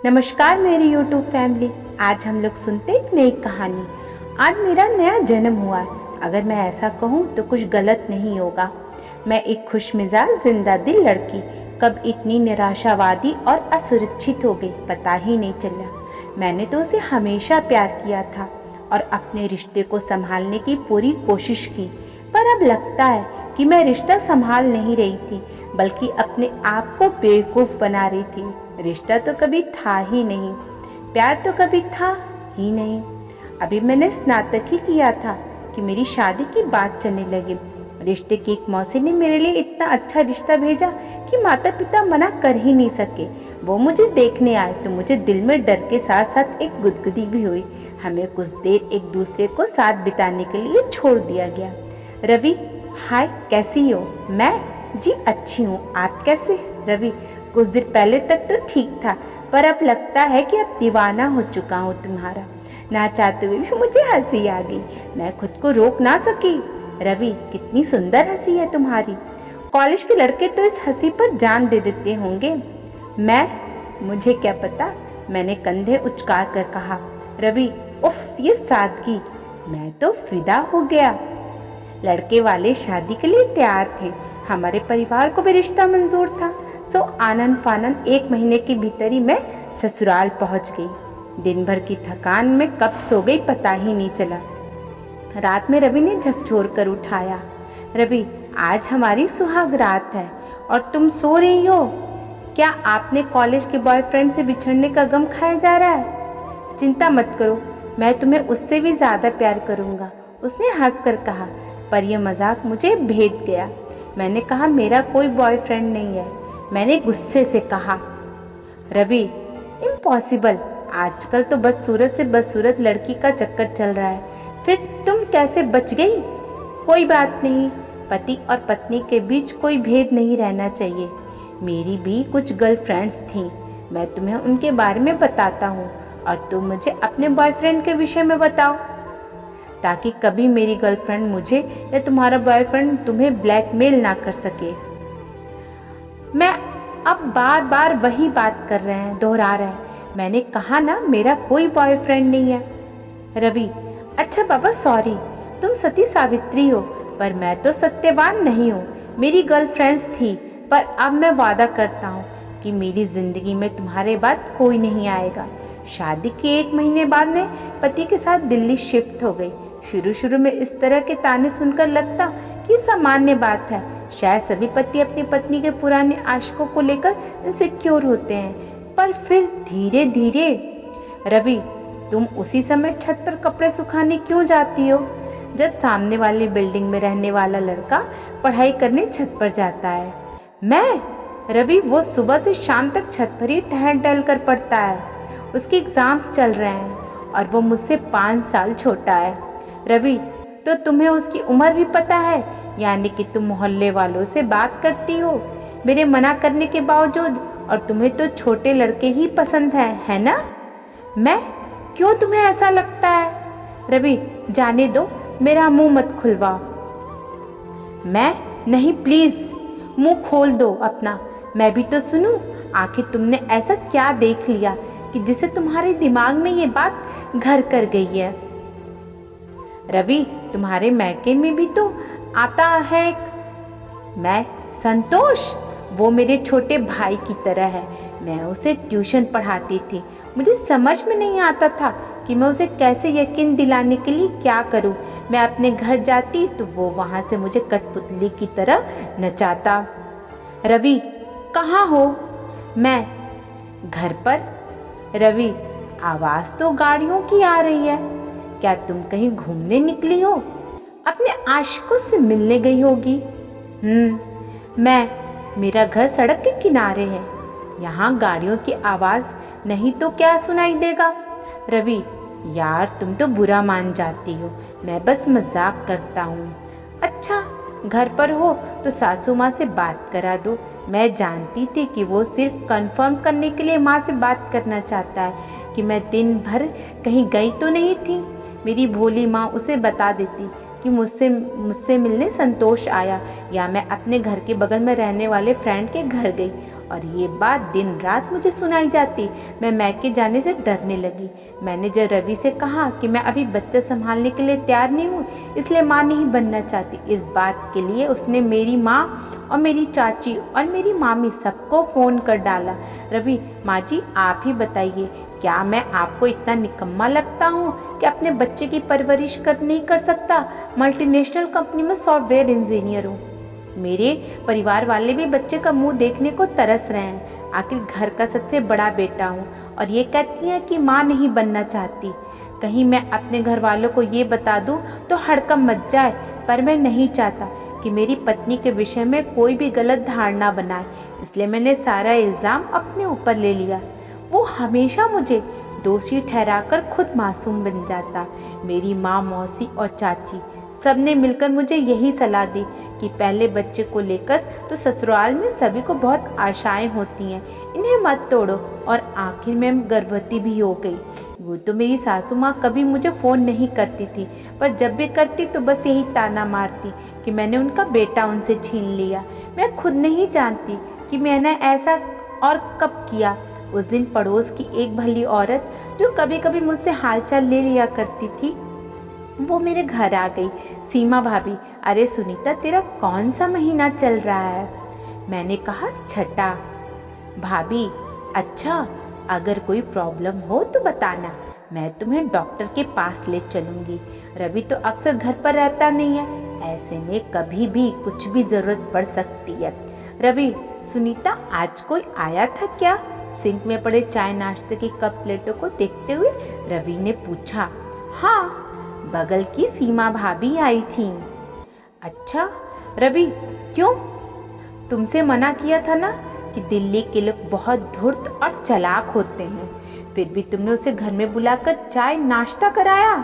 नमस्कार मेरी YouTube family. आज हम लोग सुनते एक नई कहानी। आज मेरा नया जन्म हुआ है। अगर मैं ऐसा कहूँ तो कुछ गलत नहीं होगा। मैं एक खुशमिजाज जिंदा दिल लड़की कब इतनी निराशावादी और असुरक्षित हो गई पता ही नहीं चला। मैंने तो उसे हमेशा प्यार किया था और अपने रिश्ते को संभालने की पूरी कोशिश की, पर अब लगता है कि मैं रिश्ता संभाल नहीं रही थी बल्कि अपने आप को बेवकूफ़ बना रही थी। रिश्ता तो कभी था ही नहीं, प्यार तो कभी था ही नहीं। अभी मैंने स्नातक ही किया था कि मेरी शादी की बात चलने लगी। रिश्ते की एक मौसी ने मेरे लिए इतना अच्छा रिश्ता भेजा कि माता पिता मना कर ही नहीं सके। वो मुझे देखने आए तो मुझे दिल में डर के साथ साथ एक गुदगुदी भी हुई। हमें कुछ देर एक दूसरे को साथ बिताने के लिए छोड़ दिया गया। रवि, हाय, कैसी हो? मैं जी अच्छी हूँ, आप कैसे? रवि, कुछ देर पहले तक तो ठीक था, पर अब लगता है कि अब दीवाना हो चुका हूँ तुम्हारा। ना चाहते हुए भी मुझे हंसी आ गई, मैं खुद को रोक ना सकी। रवि, कितनी सुंदर हंसी है तुम्हारी। कॉलेज के लड़के तो इस हंसी पर जान दे देते होंगे। मुझे क्या पता, मैंने कंधे उचका कर कहा। रवि, उफ, ये सादगी, मैं तो फिदा हो गया। लड़के वाले शादी के लिए तैयार थे, हमारे परिवार को भी रिश्ता मंजूर था। सो आनन फानन 1 महीने के भीतर ही मैं ससुराल पहुंच गई। दिन भर की थकान में कब सो गई पता ही नहीं चला। रात में रवि ने झकझोर कर उठाया। रवि, आज हमारी सुहाग रात है और तुम सो रही हो। क्या आपने कॉलेज के बॉयफ्रेंड से बिछड़ने का गम खाया जा रहा है? चिंता मत करो, मैं तुम्हें उससे भी ज़्यादा प्यार करूँगा, उसने हंसकर कहा। पर यह मजाक मुझे भेद गया। मैंने कहा, मेरा कोई बॉयफ्रेंड नहीं है। मैंने गुस्से से कहा। रवि, इम्पॉसिबल, आजकल तो बदसूरत से बदसूरत लड़की का चक्कर चल रहा है, फिर तुम कैसे बच गई? कोई बात नहीं, पति और पत्नी के बीच कोई भेद नहीं रहना चाहिए। मेरी भी कुछ गर्लफ्रेंड्स थीं, मैं तुम्हें उनके बारे में बताता हूँ और तुम मुझे अपने बॉयफ्रेंड के विषय में बताओ, ताकि कभी मेरी गर्लफ्रेंड मुझे या तुम्हारा बॉयफ्रेंड तुम्हें ब्लैकमेल ना कर सके। मैं अब बार बार वही बात कर रहे हैं, दोहरा रहे हैं। मैंने कहा ना, मेरा कोई बॉयफ्रेंड नहीं है। रवि, अच्छा बाबा सॉरी, तुम सती सावित्री हो, पर मैं तो सत्यवान नहीं हूँ। मेरी गर्लफ्रेंड्स थी, पर अब मैं वादा करता हूँ कि मेरी ज़िंदगी में तुम्हारे बाद कोई नहीं आएगा। शादी के 1 महीने बाद मैं पति के साथ दिल्ली शिफ्ट हो गई। शुरू में इस तरह के ताने सुनकर लगता कि सामान्य बात है। शायद सभी पति अपनी पत्नी के पुराने आशिकों को लेकर इनसिक्योर होते हैं, पर फिर धीरे धीरे। रवि, तुम उसी समय छत पर कपड़े सुखाने क्यों जाती हो जब सामने वाली बिल्डिंग में रहने वाला लड़का पढ़ाई करने छत पर जाता है? रवि, वो सुबह से शाम तक छत पर ही टहल कर पढ़ता है। उसके एग्जाम्स चल रहे हैं और वो मुझसे 5 साल छोटा है। रवि, तो तुम्हें उसकी उम्र भी पता है, यानी कि तुम मोहल्ले वालों से बात करती हो मेरे मना करने के बावजूद, और तुम्हें तो छोटे लड़के ही पसंद हैं, है ना? क्यों तुम्हें ऐसा लगता है? रवि, जाने दो, मेरा मुंह मत खुलवाओ। नहीं, प्लीज मुंह खोल दो अपना, मैं भी तो सुनूं। आखिर तुमने ऐसा क्या देख लिया कि जिसे तुम्हारे दिमाग में ये बात घर कर गई है? रवि, तुम्हारे मैके में भी तो आता है एक संतोष, वो मेरे छोटे भाई की तरह है। मैं उसे ट्यूशन पढ़ाती थी। मुझे समझ में नहीं आता था कि मैं उसे कैसे यकीन दिलाने के लिए क्या करूं। मैं अपने घर जाती तो वो वहां से मुझे कठपुतली की तरह नचाता। रवि, कहाँ हो? घर पर। रवि, आवाज़ तो गाड़ियों की आ रही है, क्या तुम कहीं घूमने निकली हो? अपने आशिकों से मिलने गई होगी। मेरा घर सड़क के किनारे है, यहाँ गाड़ियों की आवाज़ नहीं तो क्या सुनाई देगा? रवि, यार तुम तो बुरा मान जाती हो, मैं बस मजाक करता हूँ। अच्छा, घर पर हो तो सासू माँ से बात करा दो। मैं जानती थी कि वो सिर्फ कंफर्म करने के लिए माँ से बात करना चाहता है कि मैं दिन भर कहीं गई तो नहीं थी। मेरी भोली माँ उसे बता देती कि मुझसे मिलने संतोष आया, या मैं अपने घर के बगल में रहने वाले फ्रेंड के घर गई और ये बात दिन रात मुझे सुनाई जाती। मैं मैके जाने से डरने लगी। मैंने जब रवि से कहा कि मैं अभी बच्चा संभालने के लिए तैयार नहीं हूँ, इसलिए माँ नहीं बनना चाहती, इस बात के लिए उसने मेरी माँ और मेरी चाची और मेरी मामी सबको फ़ोन कर डाला। रवि, माँ जी आप ही बताइए, क्या मैं आपको इतना निकम्मा लगता हूँ कि अपने बच्चे की परवरिश नहीं कर सकता? मल्टीनेशनल कंपनी में सॉफ्टवेयर इंजीनियर हूँ। मेरे परिवार वाले भी बच्चे का मुंह देखने को तरस रहे हैं। आखिर घर का सबसे बड़ा बेटा हूँ और ये कहती हैं कि माँ नहीं बनना चाहती। कहीं मैं अपने घर वालों को ये बता दूँ तो हड़कंप मच जाए, पर मैं नहीं चाहता कि मेरी पत्नी के विषय में कोई भी गलत धारणा बनाए, इसलिए मैंने सारा इल्ज़ाम अपने ऊपर ले लिया। वो हमेशा मुझे दोषी ठहराकर खुद मासूम बन जाता। मेरी माँ, मौसी और चाची सबने मिलकर मुझे यही सलाह दी कि पहले बच्चे को लेकर तो ससुराल में सभी को बहुत आशाएं होती हैं, इन्हें मत तोड़ो। और आखिर में गर्भवती भी हो गई। वो तो मेरी सासू माँ कभी मुझे फ़ोन नहीं करती थी, पर जब भी करती तो बस यही ताना मारती कि मैंने उनका बेटा उनसे छीन लिया। मैं खुद नहीं जानती कि मैंने ऐसा और कब किया। उस दिन पड़ोस की एक भली औरत जो कभी कभी मुझसे हालचाल ले लिया करती थी, वो मेरे घर आ गई। सीमा भाभी, अरे सुनीता, तेरा कौन सा महीना चल रहा है? मैंने कहा छठा। भाभी, अच्छा, अगर कोई प्रॉब्लम हो तो बताना, मैं तुम्हें डॉक्टर के पास ले चलूँगी। रवि तो अक्सर घर पर रहता नहीं है, ऐसे में कभी भी कुछ भी ज़रूरत पड़ सकती है। रवि, सुनीता, आज कोई आया था क्या? सिंक में पड़े चाय नाश्ते की कप प्लेटों को देखते हुए रवि ने पूछा। हाँ, बगल की सीमा भाभी आई थी। अच्छा रवि, क्यों? तुमसे मना किया था ना कि दिल्ली के लोग बहुत धूर्त और चालाक होते हैं, फिर भी तुमने उसे घर में बुलाकर चाय नाश्ता कराया।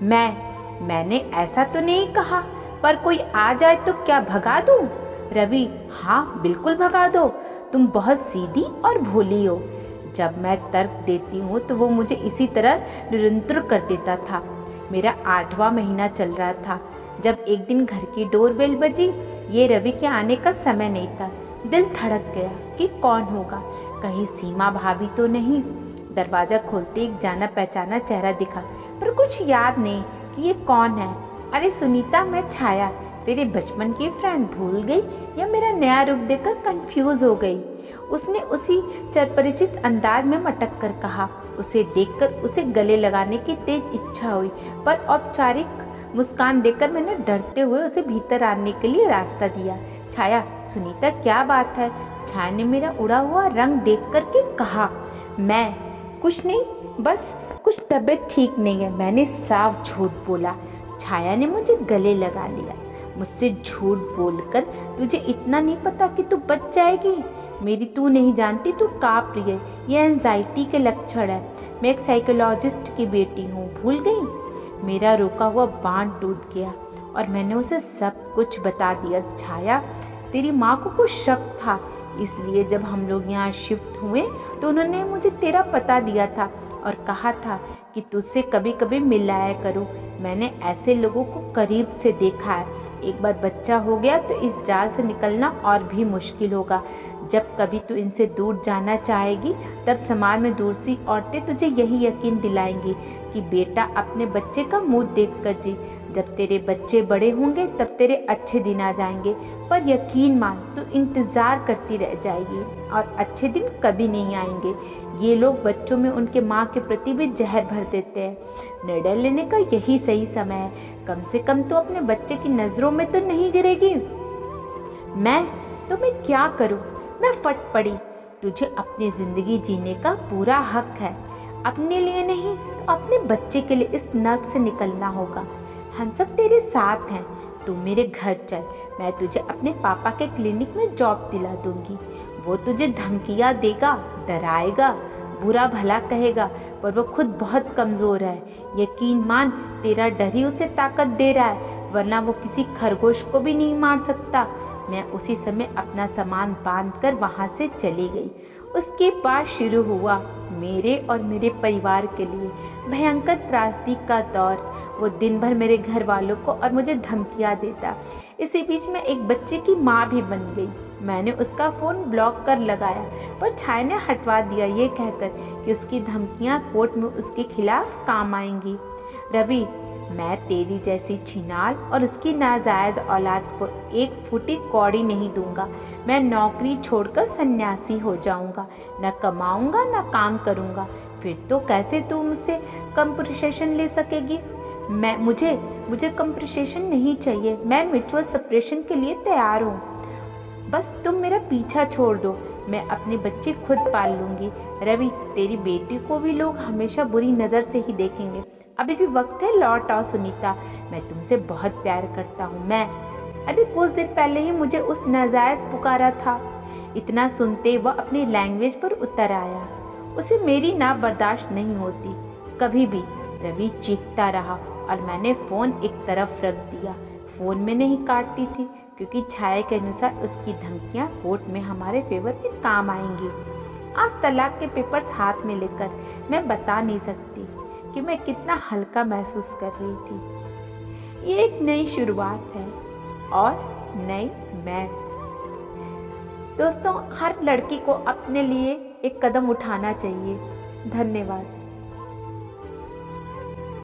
मैंने ऐसा तो नहीं कहा, पर कोई आ जाए तो क्या भगा दूं? रवि, हाँ बिल्कुल भगा दो, तुम बहुत सीधी और भोली हो। जब मैं तर्क देती हूँ तो वो मुझे इसी तरह निरंतर कर देता था। मेरा 8वां महीना चल रहा था जब एक दिन घर की डोरबेल बजी। ये रवि के आने का समय नहीं था। दिल धड़क गया कि कौन होगा, कहीं सीमा भाभी तो नहीं। दरवाज़ा खोलते एक जाना पहचाना चेहरा दिखा, पर कुछ याद नहीं कि ये कौन है। अरे सुनीता, मैं छाया, तेरे बचपन की फ्रेंड। भूल गई या मेरा नया रूप देखकर कंफ्यूज हो गई? उसने उसी चिरपरिचित अंदाज में मटक कर कहा। उसे देखकर उसे गले लगाने की तेज इच्छा हुई, पर औपचारिक मुस्कान देकर मैंने डरते हुए उसे भीतर आने के लिए रास्ता दिया। छाया, सुनीता क्या बात है? छाया ने मेरा उड़ा हुआ रंग देख कर के कहा। मैं कुछ नहीं, बस कुछ तबीयत ठीक नहीं है, मैंने साफ झूठ बोला। छाया ने मुझे गले लगा लिया। मुझसे झूठ बोलकर तुझे इतना नहीं पता कि तू बच जाएगी? मेरी तू नहीं जानती, तू काँप रही है, ये एंजाइटी के लक्षण है। मैं एक साइकोलॉजिस्ट की बेटी हूँ, भूल गई? मेरा रोका हुआ बांध टूट गया और मैंने उसे सब कुछ बता दिया। छाया, तेरी माँ को कुछ शक था, इसलिए जब हम लोग यहाँ शिफ्ट हुए तो उन्होंने मुझे तेरा पता दिया था और कहा था कि तुझसे कभी कभी मिलाया करो। मैंने ऐसे लोगों को करीब से देखा है। एक बार बच्चा हो गया तो इस जाल से निकलना और भी मुश्किल होगा। जब कभी तू इनसे दूर जाना चाहेगी तब समाज में दूसरी औरतें तुझे यही यकीन दिलाएंगी कि बेटा अपने बच्चे का मुंह देख कर जी। जब तेरे बच्चे बड़े होंगे तब तेरे अच्छे दिन आ जाएंगे, पर यकीन मान तू इंतज़ार करती रह जाएगी और अच्छे दिन कभी नहीं आएंगे। ये लोग बच्चों में उनके माँ के प्रति भी जहर भर देते हैं। निर्णय लेने का यही सही समय है। कम से कम तो अपने बच्चे की नज़रों में तो नहीं गिरेगी। मैं क्या करूँ? मैं फट पड़ी। तुझे अपनी ज़िंदगी जीने का पूरा हक है। अपने लिए नहीं तो अपने बच्चे के लिए इस नर्क से निकलना होगा। हम सब तेरे साथ हैं। तू मेरे घर चल, मैं तुझे अपने पापा के क्लिनिक में जॉब दिला दूंगी। वो तुझे धमकियाँ देगा, डराएगा, बुरा भला कहेगा, पर वो खुद बहुत कमज़ोर है। यकीन मान, तेरा डर ही उसे ताकत दे रहा है, वरना वो किसी खरगोश को भी नहीं मार सकता। मैं उसी समय अपना सामान बांधकर वहाँ से चली गई। उसके बाद शुरू हुआ मेरे और मेरे परिवार के लिए भयंकर त्रासदी का दौर। वो दिन भर मेरे घर वालों को और मुझे धमकियाँ देता। इसी बीच मैं एक बच्चे की माँ भी बन गई। मैंने उसका फ़ोन ब्लॉक कर लगाया, पर छाया ने हटवा दिया ये कहकर कि उसकी धमकियां कोर्ट में उसके खिलाफ काम आएंगी। रवि, मैं तेरी जैसी छिनाल और उसकी नाजायज़ औलाद को एक फूटी कौड़ी नहीं दूंगा। मैं नौकरी छोड़कर सन्यासी हो जाऊंगा, न कमाऊंगा न काम करूंगा। फिर तो कैसे तू मुझसे कंपनसेशन ले सकेगी? मुझे कंपनसेशन नहीं चाहिए। मैं म्यूचुअल सेपरेशन के लिए तैयार हूँ। बस तुम मेरा पीछा छोड़ दो, मैं अपने बच्चे खुद पाल लूँगी। रवि, तेरी बेटी को भी लोग हमेशा बुरी नज़र से ही देखेंगे। अभी भी वक्त है, लौट आओ सुनीता। मैं तुमसे बहुत प्यार करता हूँ। मैं अभी कुछ देर पहले ही मुझे उस नाजायज़ पुकारा था। इतना सुनते वह अपनी लैंग्वेज पर उतर आया। उसे मेरी ना बर्दाश्त नहीं होती कभी भी। रवि चीखता रहा और मैंने फ़ोन एक तरफ रख दिया। फ़ोन में नहीं काटती थी क्योंकि छाया के अनुसार उसकी धमकियां कोर्ट में हमारे फेवर में काम आएंगी। आज तलाक के पेपर्स हाथ में लेकर मैं बता नहीं सकती कि मैं कितना हल्का महसूस कर रही थी। ये एक नई शुरुआत है और नई मैं। दोस्तों, हर लड़की को अपने लिए एक कदम उठाना चाहिए। धन्यवाद।